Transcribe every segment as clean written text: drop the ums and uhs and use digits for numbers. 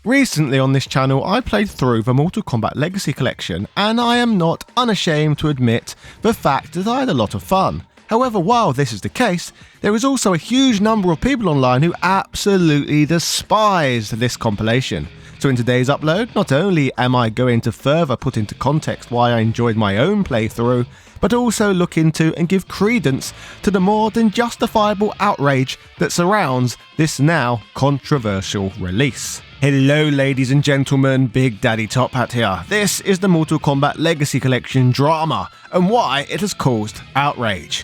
Recently on this channel I played through the Mortal Kombat Legacy Collection, and I am not unashamed to admit the fact that I had a lot of fun. However, while this is the case, there is also a huge number of people online who absolutely despise this compilation. So in today's upload, not only am I going to further put into context why I enjoyed my own playthrough, but also look into and give credence to the more than justifiable outrage that surrounds this now controversial release. Hello ladies and gentlemen, Big Daddy Top Hat here. This is the Mortal Kombat Legacy Collection drama and why it has caused outrage.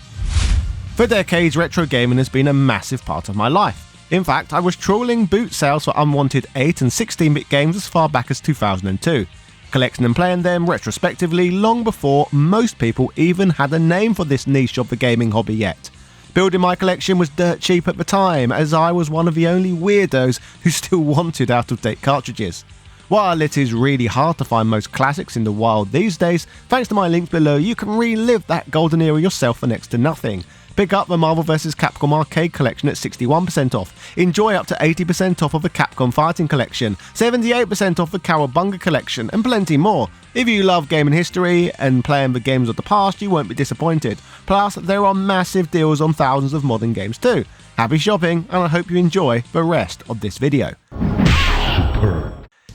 For decades, retro gaming has been a massive part of my life. In fact, I was trawling boot sales for unwanted 8 and 16-bit games as far back as 2002, collecting and playing them retrospectively long before most people even had a name for this niche of the gaming hobby yet. Building my collection was dirt cheap at the time, as I was one of the only weirdos who still wanted out-of-date cartridges. While it is really hard to find most classics in the wild these days, thanks to my links below you can relive that golden era yourself for next to nothing. Pick up the Marvel vs Capcom Arcade Collection at 61% off, enjoy up to 80% off of the Capcom Fighting Collection, 78% off the Cowabunga Collection, and plenty more. If you love gaming history and playing the games of the past, you won't be disappointed. Plus, there are massive deals on thousands of modern games too. Happy shopping, and I hope you enjoy the rest of this video.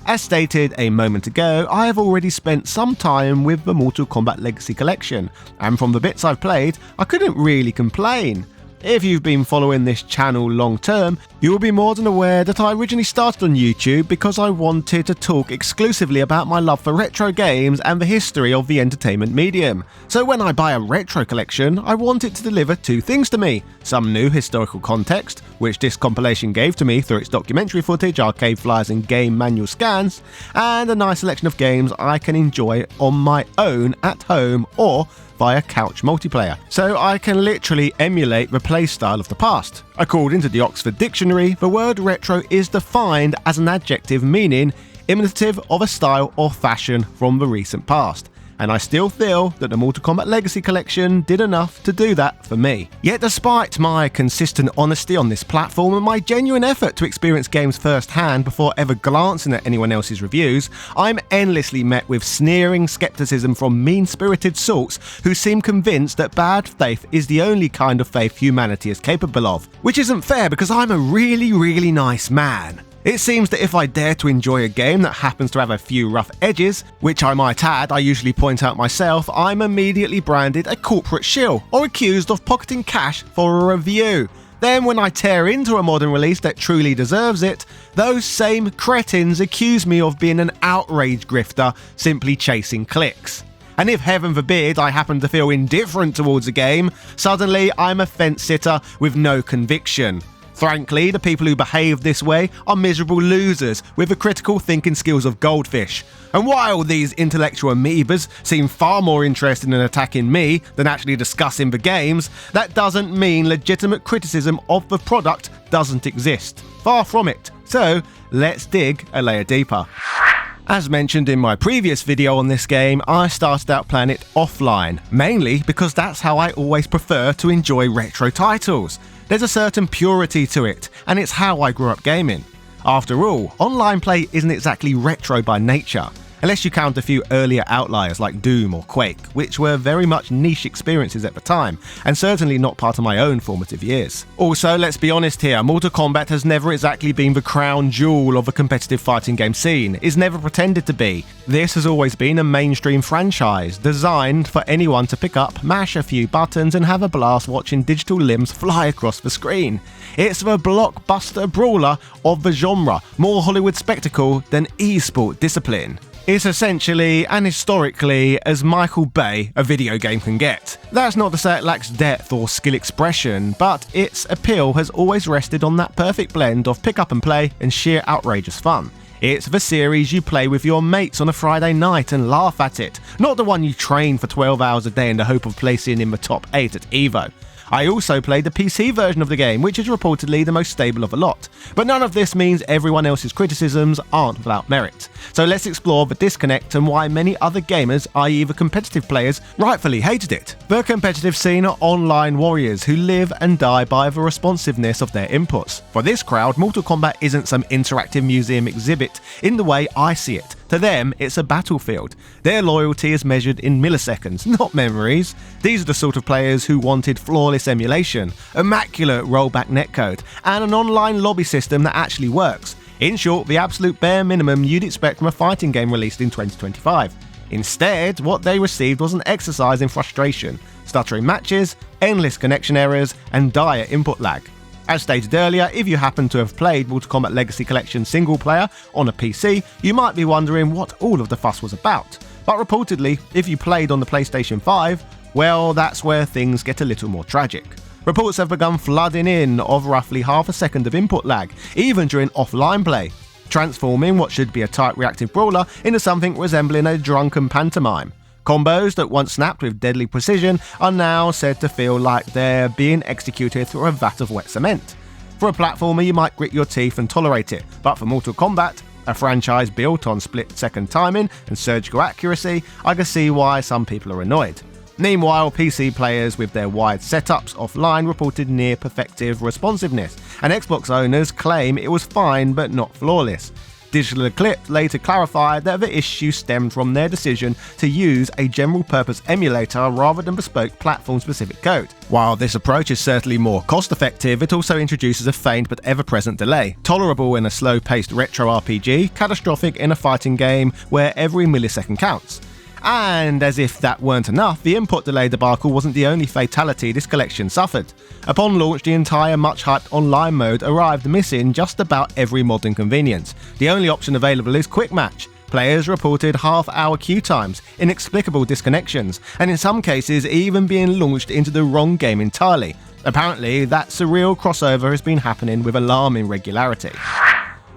As stated a moment ago, I have already spent some time with the Mortal Kombat Legacy Collection, and from the bits I've played, I couldn't really complain. If you've been following this channel long term, you will be more than aware that I originally started on YouTube because I wanted to talk exclusively about my love for retro games and the history of the entertainment medium. So when I buy a retro collection, I want it to deliver two things to me: some new historical context, which this compilation gave to me through its documentary footage, arcade flyers and game manual scans, and a nice selection of games I can enjoy on my own at home or via couch multiplayer, so I can literally emulate the playstyle of the past. According to the Oxford Dictionary, the word retro is defined as an adjective meaning imitative of a style or fashion from the recent past. And I still feel that the Mortal Kombat Legacy Collection did enough to do that for me. Yet despite my consistent honesty on this platform and my genuine effort to experience games firsthand before ever glancing at anyone else's reviews, I'm endlessly met with sneering skepticism from mean-spirited sorts who seem convinced that bad faith is the only kind of faith humanity is capable of. Which isn't fair because I'm a really nice man. It seems that if I dare to enjoy a game that happens to have a few rough edges, which I might add I usually point out myself, I'm immediately branded a corporate shill or accused of pocketing cash for a review. Then when I tear into a modern release that truly deserves it, those same cretins accuse me of being an outrage grifter simply chasing clicks. And if heaven forbid I happen to feel indifferent towards a game, suddenly I'm a fence sitter with no conviction. Frankly, the people who behave this way are miserable losers with the critical thinking skills of goldfish. And while these intellectual amoebas seem far more interested in attacking me than actually discussing the games, that doesn't mean legitimate criticism of the product doesn't exist. Far from it. So, let's dig a layer deeper. As mentioned in my previous video on this game, I started out playing it offline, mainly because that's how I always prefer to enjoy retro titles. There's a certain purity to it, and it's how I grew up gaming. After all, online play isn't exactly retro by nature, unless you count a few earlier outliers like Doom or Quake, which were very much niche experiences at the time, and certainly not part of my own formative years. Also, let's be honest here, Mortal Kombat has never exactly been the crown jewel of the competitive fighting game scene. It's never pretended to be. This has always been a mainstream franchise, designed for anyone to pick up, mash a few buttons and have a blast watching digital limbs fly across the screen. It's the blockbuster brawler of the genre, more Hollywood spectacle than esport discipline. It's essentially and historically as Michael Bay a video game can get. That's not to say it lacks depth or skill expression, but its appeal has always rested on that perfect blend of pick up and play and sheer outrageous fun. It's the series you play with your mates on a Friday night and laugh at it, not the one you train for 12 hours a day in the hope of placing in the top 8 at EVO. I also played the PC version of the game, which is reportedly the most stable of the lot. But none of this means everyone else's criticisms aren't without merit. So let's explore the disconnect and why many other gamers, i.e. the competitive players, rightfully hated it. The competitive scene are online warriors who live and die by the responsiveness of their inputs. For this crowd, Mortal Kombat isn't some interactive museum exhibit in the way I see it. To them, it's a battlefield. Their loyalty is measured in milliseconds, not memories. These are the sort of players who wanted flawless emulation, immaculate rollback netcode, and an online lobby system that actually works. In short, the absolute bare minimum you'd expect from a fighting game released in 2025. Instead, what they received was an exercise in frustration, stuttering matches, endless connection errors, and dire input lag. As stated earlier, if you happen to have played Mortal Kombat Legacy Collection single player on a PC, you might be wondering what all of the fuss was about. But reportedly, if you played on the PlayStation 5, well, that's where things get a little more tragic. Reports have begun flooding in of roughly half a second of input lag, even during offline play, transforming what should be a tight reactive brawler into something resembling a drunken pantomime. Combos that once snapped with deadly precision are now said to feel like they're being executed through a vat of wet cement. For a platformer, you might grit your teeth and tolerate it, but for Mortal Kombat, a franchise built on split-second timing and surgical accuracy, I can see why some people are annoyed. Meanwhile, PC players with their wide setups offline reported near-perfective responsiveness, and Xbox owners claim it was fine but not flawless. Digital Eclipse later clarified that the issue stemmed from their decision to use a general-purpose emulator rather than bespoke platform-specific code. While this approach is certainly more cost-effective, it also introduces a faint but ever-present delay, tolerable in a slow-paced retro RPG, catastrophic in a fighting game where every millisecond counts. And as if that weren't enough, the input delay debacle wasn't the only fatality this collection suffered. Upon launch, the entire much-hyped online mode arrived missing just about every modern convenience. The only option available is Quick Match. Players reported half-hour queue times, inexplicable disconnections, and in some cases even being launched into the wrong game entirely. Apparently, that surreal crossover has been happening with alarming regularity.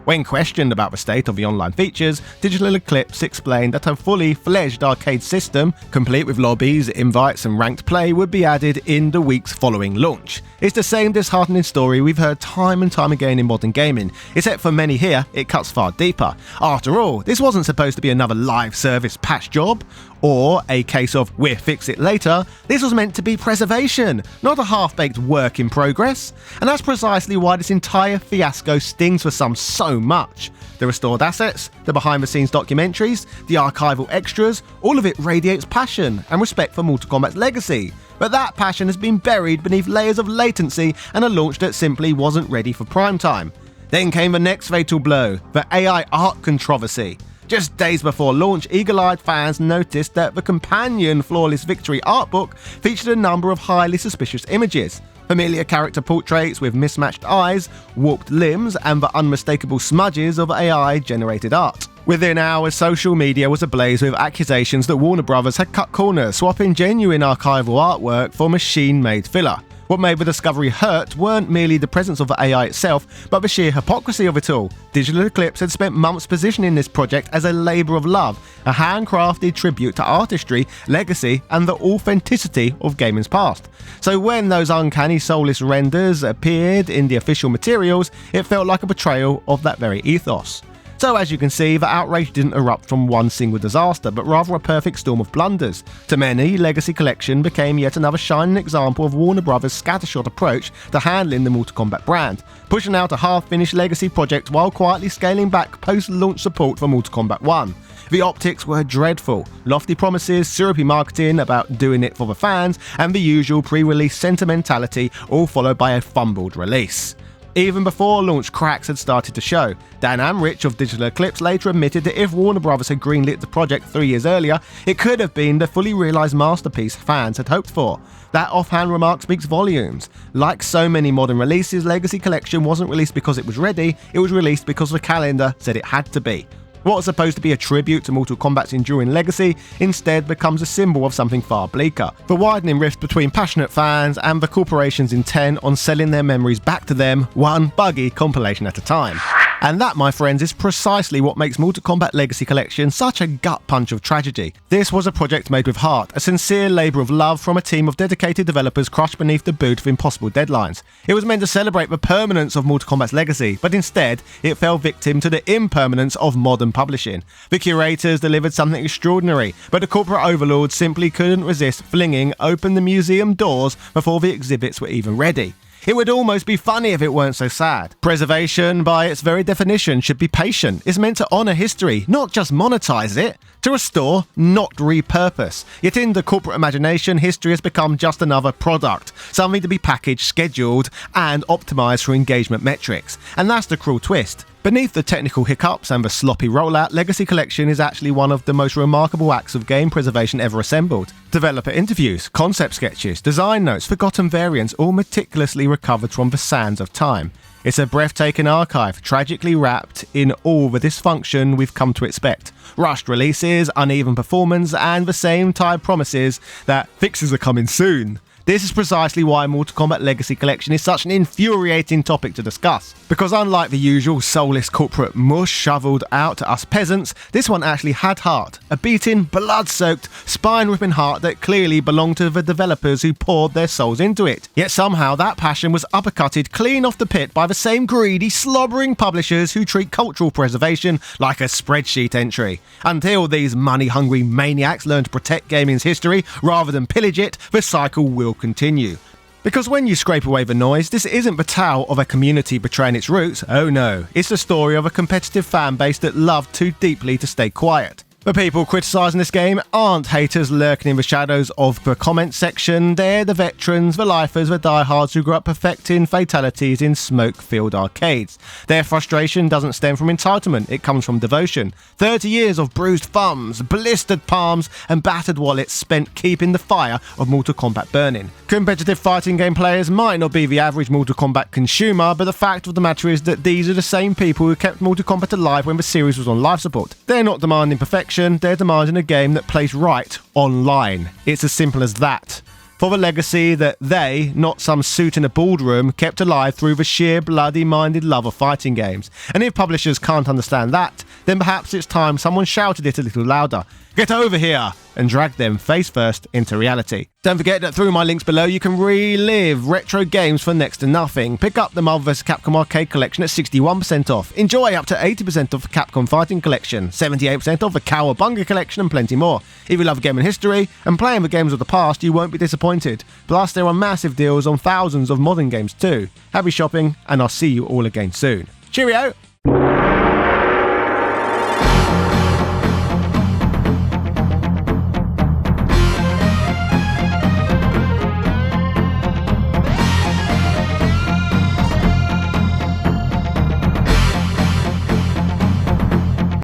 When questioned about the state of the online features, Digital Eclipse explained that a fully fledged arcade system, complete with lobbies, invites and ranked play, would be added in the weeks following launch. It's the same disheartening story we've heard time and time again in modern gaming, except for many here, it cuts far deeper. After all, this wasn't supposed to be another live service patch job, or a case of we'll fix it later. This was meant to be preservation, not a half-baked work in progress. And that's precisely why this entire fiasco stings for some so much. The restored assets, the behind-the-scenes documentaries, the archival extras, all of it radiates passion and respect for Mortal Kombat's legacy. But that passion has been buried beneath layers of latency and a launch that simply wasn't ready for prime time. Then came the next fatal blow, the AI art controversy. Just days before launch, eagle-eyed fans noticed that the companion Flawless Victory art book featured a number of highly suspicious images. Familiar character portraits with mismatched eyes, warped limbs, and the unmistakable smudges of AI-generated art. Within hours, social media was ablaze with accusations that Warner Bros. Had cut corners, swapping genuine archival artwork for machine-made filler. What made the discovery hurt weren't merely the presence of the AI itself, but the sheer hypocrisy of it all. Digital Eclipse had spent months positioning this project as a labour of love, a handcrafted tribute to artistry, legacy, and the authenticity of gaming's past. So when those uncanny soulless renders appeared in the official materials, it felt like a betrayal of that very ethos. So as you can see, the outrage didn't erupt from one single disaster, but rather a perfect storm of blunders. To many, Legacy Collection became yet another shining example of Warner Bros.' scattershot approach to handling the Mortal Kombat brand, pushing out a half-finished Legacy project while quietly scaling back post-launch support for Mortal Kombat 1. The optics were dreadful, lofty promises, syrupy marketing about doing it for the fans, and the usual pre-release sentimentality, all followed by a fumbled release. Even before launch, cracks had started to show. Dan Amrich of Digital Eclipse later admitted that if Warner Bros. Had greenlit the project 3 years earlier, it could have been the fully realised masterpiece fans had hoped for. That offhand remark speaks volumes. Like so many modern releases, Legacy Collection wasn't released because it was ready, it was released because the calendar said it had to be. What was supposed to be a tribute to Mortal Kombat's enduring legacy instead becomes a symbol of something far bleaker. The widening rift between passionate fans and the corporation's intent on selling their memories back to them, one buggy compilation at a time. And that, my friends, is precisely what makes Mortal Kombat Legacy Collection such a gut punch of tragedy. This was a project made with heart, a sincere labour of love from a team of dedicated developers crushed beneath the boot of impossible deadlines. It was meant to celebrate the permanence of Mortal Kombat's legacy, but instead it fell victim to the impermanence of modern publishing. The curators delivered something extraordinary, but the corporate overlords simply couldn't resist flinging open the museum doors before the exhibits were even ready. It would almost be funny if it weren't so sad. Preservation, by its very definition, should be patient. It's meant to honour history, not just monetize it. To restore, not repurpose. Yet in the corporate imagination, history has become just another product, something to be packaged, scheduled, and optimised for engagement metrics. And that's the cruel twist. Beneath the technical hiccups and the sloppy rollout, Legacy Collection is actually one of the most remarkable acts of game preservation ever assembled. Developer interviews, concept sketches, design notes, forgotten variants, all meticulously recovered from the sands of time. It's a breathtaking archive, tragically wrapped in all the dysfunction we've come to expect. Rushed releases, uneven performance, and the same tired promises that fixes are coming soon. This is precisely why Mortal Kombat Legacy Collection is such an infuriating topic to discuss. Because unlike the usual soulless corporate mush shoveled out to us peasants, this one actually had heart. A beating, blood-soaked, spine-ripping heart that clearly belonged to the developers who poured their souls into it. Yet somehow that passion was uppercutted clean off the pit by the same greedy, slobbering publishers who treat cultural preservation like a spreadsheet entry. Until these money-hungry maniacs learn to protect gaming's history rather than pillage it, the cycle will continue. Because when you scrape away the noise, this isn't the tale of a community betraying its roots. Oh no, it's the story of a competitive fan base that loved too deeply to stay quiet. The people criticising this game aren't haters lurking in the shadows of the comment section. They're the veterans, the lifers, the diehards who grew up perfecting fatalities in smoke-filled arcades. Their frustration doesn't stem from entitlement, it comes from devotion. 30 years of bruised thumbs, blistered palms, and battered wallets spent keeping the fire of Mortal Kombat burning. Competitive fighting game players might not be the average Mortal Kombat consumer, but the fact of the matter is that these are the same people who kept Mortal Kombat alive when the series was on life support. They're not demanding perfection, they're demanding a game that plays right online. It's as simple as that. For the legacy that they, not some suit in a boardroom, kept alive through the sheer bloody-minded love of fighting games. And if publishers can't understand that, then perhaps it's time someone shouted it a little louder. Get over here! And dragged them face first into reality. Don't forget that through my links below you can relive retro games for next to nothing. Pick up the Marvel vs Capcom Arcade Collection at 61% off. Enjoy up to 80% off the Capcom Fighting Collection, 78% off the Cowabunga Collection, and plenty more. If you love gaming history and playing the games of the past, you won't be disappointed. Plus there are massive deals on thousands of modern games too. Happy shopping, and I'll see you all again soon. Cheerio!